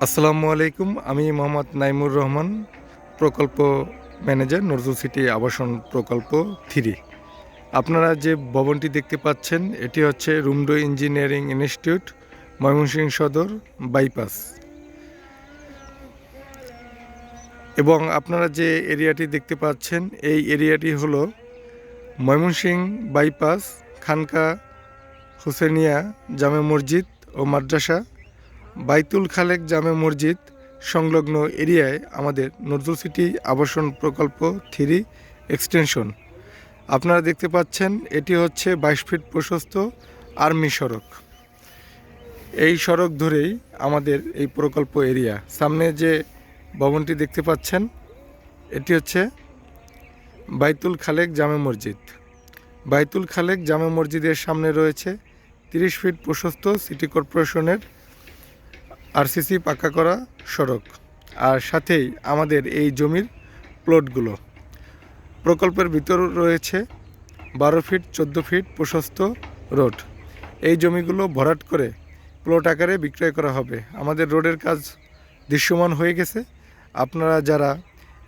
আসসালামু আলাইকুম। আমি মোহাম্মদ নাইমুর রহমান, প্রকল্প ম্যানেজার, নজরুল সিটি আবাসন প্রকল্প 3। আপনারা যে ভবনটি দেখতে পাচ্ছেন এটি হচ্ছে রুমডো ইঞ্জিনিয়ারিং ইনস্টিটিউট, ময়মনসিংহ সদর বাইপাস। এবং আপনারা যে এরিয়াটি দেখতে পাচ্ছেন এই এরিয়াটি হলো ময়মনসিংহ বাইপাস, খানকা হুসেনিয়া জামে মসজিদ ও মাদ্রাসা, বাইতুল খালেক জামে মসজিদ সংলগ্ন এরিয়ায় আমাদের নজরুল সিটি আবাসন প্রকল্প 3 এক্সটেনশন। আপনারা দেখতে পাচ্ছেন এটি হচ্ছে 22 ফিট প্রশস্ত আর্মি সড়ক। এই সড়ক ধরেই আমাদের এই প্রকল্প এরিয়া। সামনে যে ভবনটি দেখতে পাচ্ছেন এটি হচ্ছে বাইতুল খালেক জামে মসজিদ। বাইতুল খালেক জামে মসজিদের সামনে রয়েছে 30 ফিট প্রশস্ত সিটি কর্পোরেশনের আরসিসি পাকা করা সড়ক, আর সাথেই আমাদের এই জমির প্লটগুলো। প্রকল্পের ভিতর রয়েছে 12 ফিট 14 ফিট প্রশস্ত রোড। এই জমিগুলো ভরাট করে প্লট আকারে বিক্রয় করা হবে। আমাদের রোডের কাজ দৃশ্যমান হয়ে গেছে। আপনারা যারা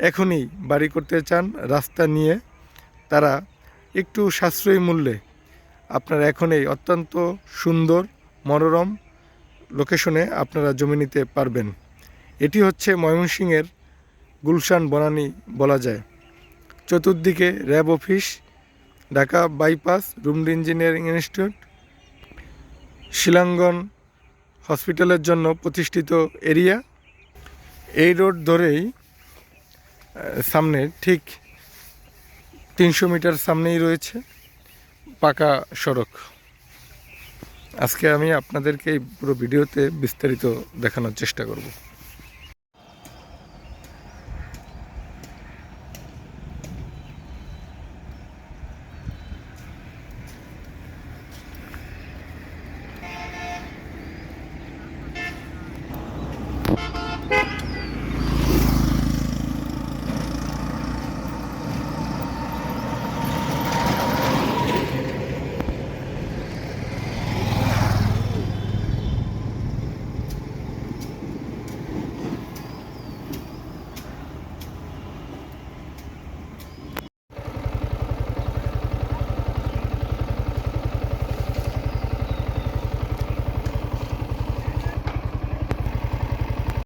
এখনই বাড়ি করতে চান রাস্তা নিয়ে, তারা একটু সাশ্রয়ী মূল্যে আপনারা এখনই অত্যন্ত সুন্দর মনোরম লোকেশনে আপনারা জমি নিতে পারবেন। এটি হচ্ছে ময়মনসিংহের গুলশান বনানী বলা যায়। চতুর্দিকে র্যাব অফিস, ঢাকা বাইপাস, রুমডো ইঞ্জিনিয়ারিং ইনস্টিটিউট, শিলাঙ্গন হসপিটালের জন্য প্রতিষ্ঠিত এরিয়া। এই রোড ধরেই সামনে ঠিক 300 মিটার সামনেই রয়েছে পাকা সড়ক। আজকে আমি আপনাদেরকে এই পুরো ভিডিওতে বিস্তারিত দেখানোর চেষ্টা করব।